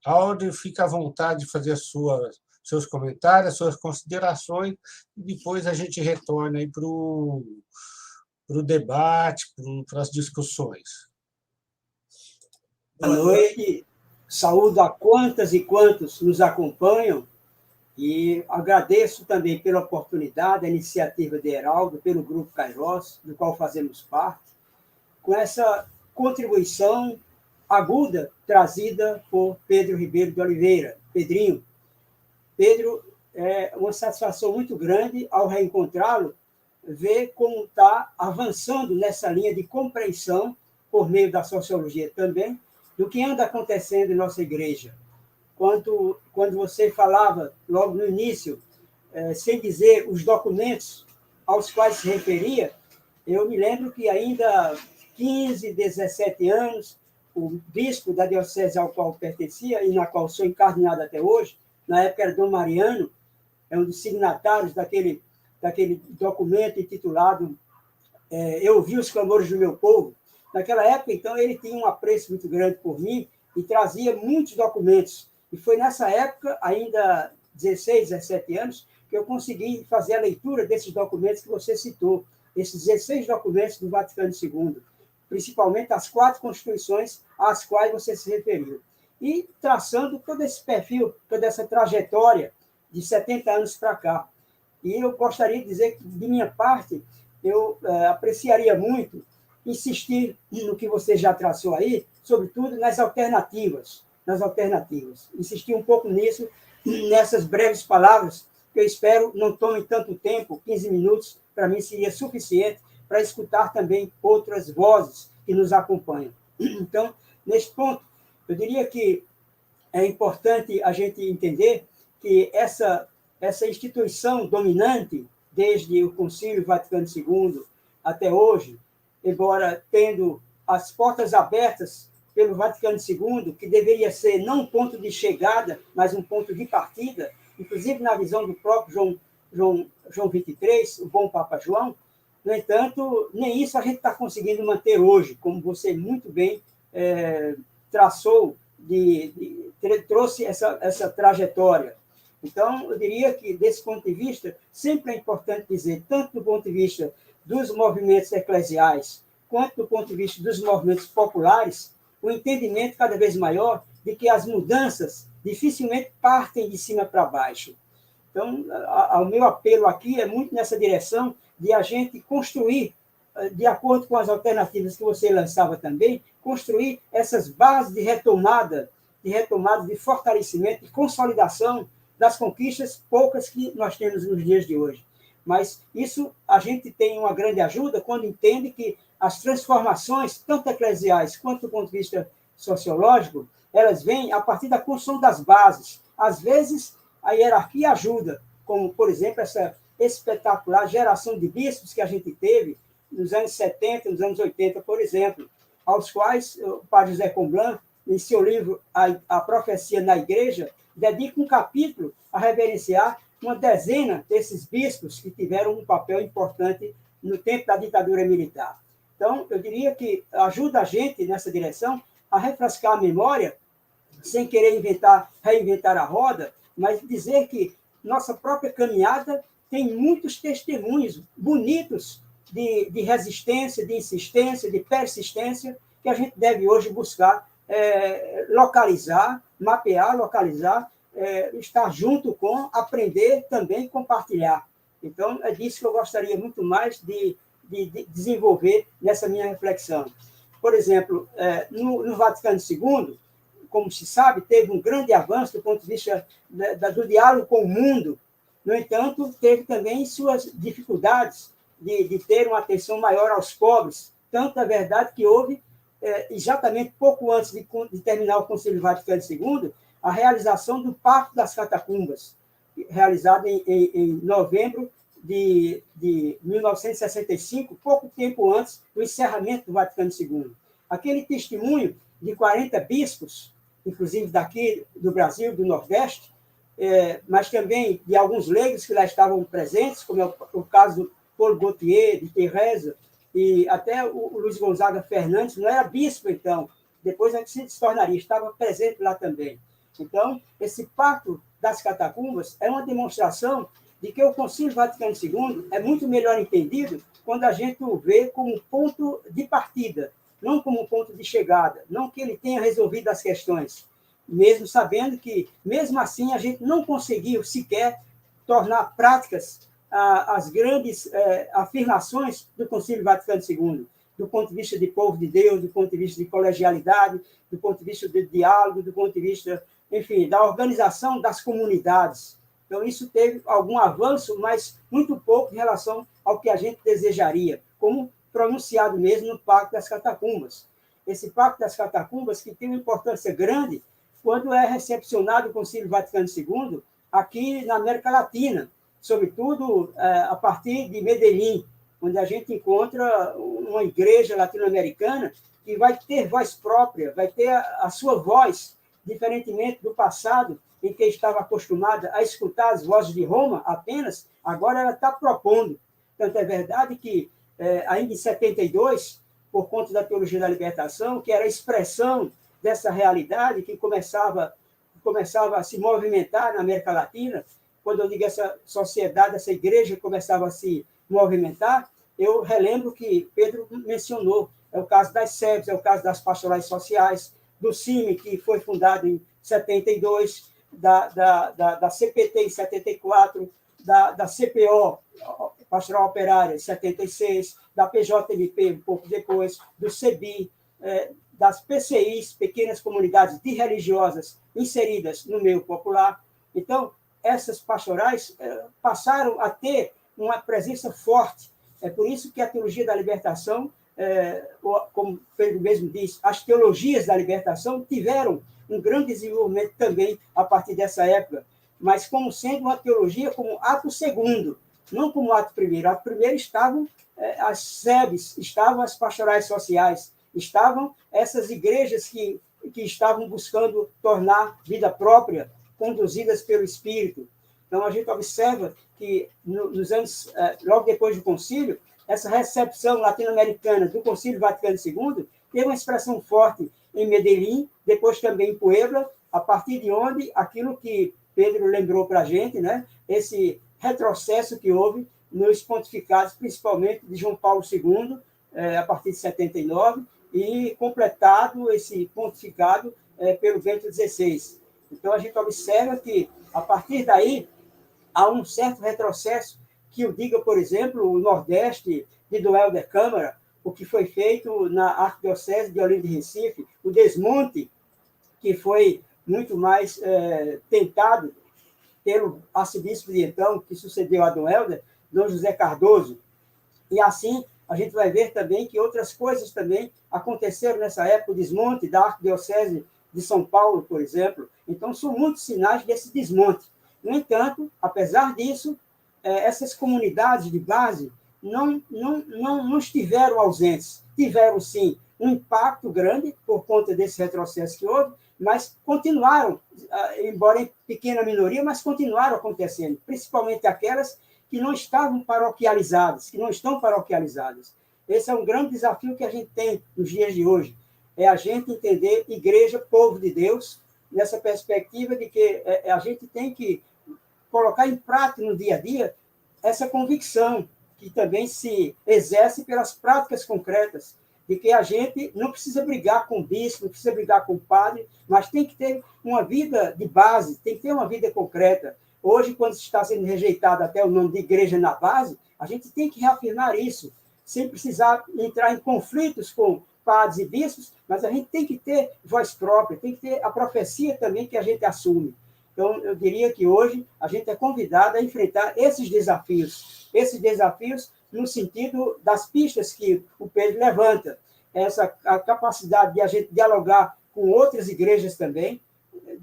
A: Alder, fica à vontade de fazer seus comentários, suas considerações, e depois a gente retorna aí para o debate, para as discussões.
F: Boa noite. Saúdo a quantas e quantos nos acompanham e agradeço também pela oportunidade, a iniciativa de Heraldo, pelo Grupo Kairos, do qual fazemos parte, com essa contribuição aguda trazida por Pedro Ribeiro de Oliveira, Pedrinho. Pedro, é uma satisfação muito grande ao reencontrá-lo, ver como está avançando nessa linha de compreensão, por meio da sociologia também, do que anda acontecendo em nossa igreja. Quando você falava, logo no início, sem dizer os documentos aos quais se referia, eu me lembro que ainda 15, 17 anos, o bispo da diocese ao qual pertencia e na qual sou encardeado até hoje, na época era Dom Mariano, é um dos signatários daquele documento intitulado Eu ouvi os clamores do meu povo. Naquela época, então, ele tinha um apreço muito grande por mim e trazia muitos documentos. E foi nessa época, ainda 16, 17 anos, que eu consegui fazer a leitura desses documentos que você citou, esses 16 documentos do Vaticano II, principalmente as 4 constituições às quais você se referiu. E traçando todo esse perfil, toda essa trajetória de 70 anos para cá. E eu gostaria de dizer que, de minha parte, eu apreciaria muito insistir no que você já traçou aí, sobretudo nas alternativas. Insistir um pouco nisso, nessas breves palavras, que eu espero não tomem tanto tempo, 15 minutos, para mim seria suficiente para escutar também outras vozes que nos acompanham. Então, neste ponto, eu diria que é importante a gente entender que essa instituição dominante, desde o Concílio Vaticano II até hoje, embora tendo as portas abertas pelo Vaticano II, que deveria ser não um ponto de chegada, mas um ponto de partida, inclusive na visão do próprio João XXIII, o bom Papa João, no entanto, nem isso a gente está conseguindo manter hoje, como você muito bem traçou, trouxe essa trajetória. Então, eu diria que, desse ponto de vista, sempre é importante dizer, tanto do ponto de vista dos movimentos eclesiais, quanto do ponto de vista dos movimentos populares, o entendimento cada vez maior de que as mudanças dificilmente partem de cima para baixo. Então, o meu apelo aqui é muito nessa direção de a gente construir, de acordo com as alternativas que você lançava também, construir essas bases de retomada, de fortalecimento, de consolidação das conquistas poucas que nós temos nos dias de hoje. Mas isso a gente tem uma grande ajuda quando entende que as transformações, tanto eclesiais quanto do ponto de vista sociológico, elas vêm a partir da construção das bases. Às vezes, a hierarquia ajuda, como, por exemplo, essa espetacular geração de bispos que a gente teve nos anos 70, nos anos 80, por exemplo, aos quais o padre José Comblan, em seu livro A Profecia na Igreja, dedica um capítulo a reverenciar uma dezena desses bispos que tiveram um papel importante no tempo da ditadura militar. Então, eu diria que ajuda a gente nessa direção a refrescar a memória, sem querer reinventar a roda, mas dizer que nossa própria caminhada tem muitos testemunhos bonitos de resistência, de insistência, de persistência, que a gente deve hoje buscar localizar, mapear, estar junto com, aprender também compartilhar. Então, é disso que eu gostaria muito mais de desenvolver nessa minha reflexão. Por exemplo, no Vaticano II, como se sabe, teve um grande avanço do ponto de vista do diálogo com o mundo. No entanto, teve também suas dificuldades de ter uma atenção maior aos pobres. Tanto é verdade que houve, exatamente pouco antes de terminar o Concílio Vaticano II, a realização do Pacto das Catacumbas, realizado em novembro de 1965, pouco tempo antes do encerramento do Vaticano II. Aquele testemunho de 40 bispos, inclusive daqui do Brasil, do Nordeste, mas também de alguns leigos que lá estavam presentes, como é o caso do Paulo Gautier, de Teresa, e até o Luiz Gonzaga Fernandes, não era bispo, então, depois é que se tornaria, estava presente lá também. Então, esse Pacto das Catacumbas é uma demonstração de que o Concílio Vaticano II é muito melhor entendido quando a gente o vê como ponto de partida, não como ponto de chegada, não que ele tenha resolvido as questões, mesmo sabendo que, mesmo assim, a gente não conseguiu sequer tornar práticas as grandes afirmações do Concílio Vaticano II, do ponto de vista de povo de Deus, do ponto de vista de colegialidade, do ponto de vista de diálogo, do ponto de vista, enfim, da organização das comunidades. Então, isso teve algum avanço, mas muito pouco em relação ao que a gente desejaria, como pronunciado mesmo no Pacto das Catacumbas. Esse Pacto das Catacumbas que tem uma importância grande quando é recepcionado o Concílio Vaticano II aqui na América Latina, sobretudo a partir de Medellín, onde a gente encontra uma igreja latino-americana que vai ter voz própria, vai ter a sua voz, diferentemente do passado, em que estava acostumada a escutar as vozes de Roma apenas, agora ela está propondo. Tanto é verdade que, ainda em 72, por conta da teologia da libertação, que era a expressão dessa realidade que começava a se movimentar na América Latina, quando eu digo essa sociedade, essa igreja começava a se movimentar, eu relembro que Pedro mencionou, é o caso das SEBs, é o caso das pastorais sociais, do CIMI, que foi fundado em 72, da CPT em 74, da CPO, Pastoral Operária, em 76, da PJMP, um pouco depois, do CEBI, das PCIs, pequenas comunidades de religiosas inseridas no meio popular. Então, essas pastorais passaram a ter uma presença forte. É por isso que a teologia da libertação, como Pedro mesmo diz, as teologias da libertação tiveram um grande desenvolvimento também a partir dessa época, mas como sendo uma teologia como ato segundo, não como ato primeiro. Ato primeiro estavam as SEBs, estavam as pastorais sociais, estavam essas igrejas que estavam buscando tornar vida própria, conduzidas pelo Espírito. Então, a gente observa que, nos anos, logo depois do concílio, essa recepção latino-americana do Concílio Vaticano II teve uma expressão forte em Medellín, depois também em Puebla, a partir de onde aquilo que Pedro lembrou para a gente, né, esse retrocesso que houve nos pontificados, principalmente de João Paulo II, a partir de 79, e completado esse pontificado pelo Bento XVI. Então, a gente observa que, a partir daí, há um certo retrocesso, que o diga, por exemplo, o Nordeste de Dom Helder Câmara, o que foi feito na Arquidiocese de Olinda e Recife, o desmonte, que foi muito mais tentado pelo arcebispo de então, que sucedeu a Dom Helder, Dom José Cardoso. E assim, a gente vai ver também que outras coisas também aconteceram nessa época, o desmonte da Arquidiocese de São Paulo, por exemplo. Então, são muitos sinais desse desmonte. No entanto, apesar disso, essas comunidades de base não estiveram ausentes. Tiveram, sim, um impacto grande por conta desse retrocesso que houve, mas continuaram, embora em pequena minoria, mas continuaram acontecendo, principalmente aquelas que não estavam paroquializadas, que não estão paroquializadas. Esse é um grande desafio que a gente tem nos dias de hoje, é a gente entender igreja, povo de Deus, nessa perspectiva de que a gente tem que colocar em prática no dia a dia essa convicção que também se exerce pelas práticas concretas, de que a gente não precisa brigar com o bispo, não precisa brigar com o padre, mas tem que ter uma vida de base, tem que ter uma vida concreta. Hoje, quando está sendo rejeitado até o nome de igreja na base, a gente tem que reafirmar isso, sem precisar entrar em conflitos com padres e bispos, mas a gente tem que ter voz própria, tem que ter a profecia também que a gente assume. Então, eu diria que hoje a gente é convidado a enfrentar esses desafios no sentido das pistas que o Pedro levanta, a capacidade de a gente dialogar com outras igrejas também,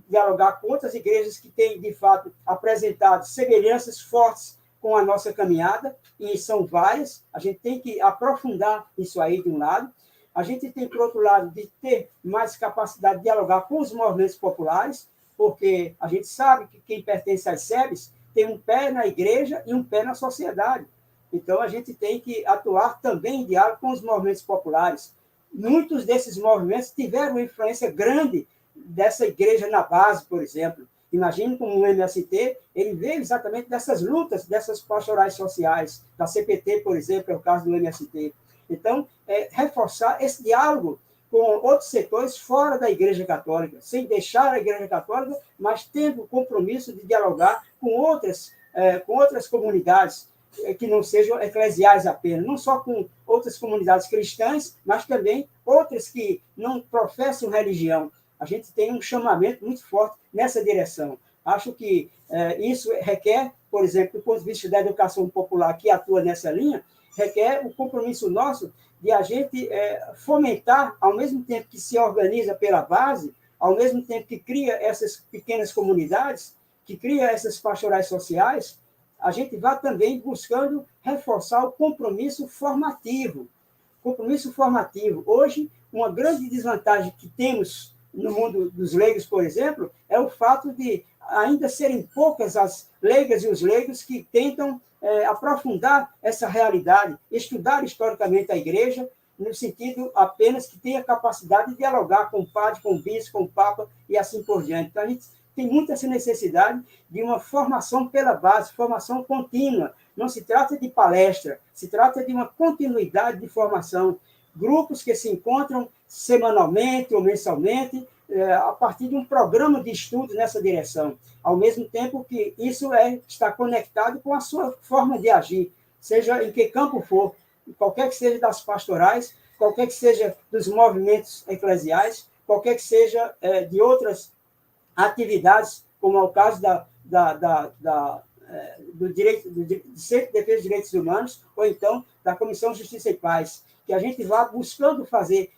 F: dialogar com outras igrejas que têm, de fato, apresentado semelhanças fortes com a nossa caminhada, e são várias, a gente tem que aprofundar isso aí de um lado, a gente tem, por outro lado, de ter mais capacidade de dialogar com os movimentos populares, porque a gente sabe que quem pertence às SEBs tem um pé na igreja e um pé na sociedade. Então, a gente tem que atuar também em diálogo com os movimentos populares. Muitos desses movimentos tiveram uma influência grande dessa igreja na base, por exemplo. Imagine como o MST, ele veio exatamente dessas lutas, dessas pastorais sociais, da CPT, por exemplo, é o caso do MST. Então, reforçar esse diálogo com outros setores fora da Igreja Católica, sem deixar a Igreja Católica, mas tendo o compromisso de dialogar com outras comunidades, que não sejam eclesiais apenas, não só com outras comunidades cristãs, mas também outras que não professam religião. A gente tem um chamamento muito forte nessa direção. Acho que isso requer, por exemplo, do ponto de vista da educação popular que atua nessa linha, requer o compromisso nosso de a gente fomentar, ao mesmo tempo que se organiza pela base, ao mesmo tempo que cria essas pequenas comunidades, que cria essas pastorais sociais, a gente vai também buscando reforçar o compromisso formativo. Compromisso formativo. Hoje, uma grande desvantagem que temos no mundo dos leigos, por exemplo, é o fato de ainda serem poucas as leigas e os leigos que tentam aprofundar essa realidade, estudar historicamente a igreja, no sentido apenas que tenha capacidade de dialogar com o padre, com o bispo, com o papa e assim por diante. Então, a gente tem muita essa necessidade de uma formação pela base, formação contínua. Não se trata de palestra, se trata de uma continuidade de formação. Grupos que se encontram semanalmente ou mensalmente, a partir de um programa de estudo nessa direção, ao mesmo tempo que isso está conectado com a sua forma de agir, seja em que campo for, qualquer que seja das pastorais, qualquer que seja dos movimentos eclesiais, qualquer que seja de outras atividades, como é o caso do Centro de Defesa dos Direitos Humanos, ou então da Comissão Justiça e Paz, que a gente vá buscando fazer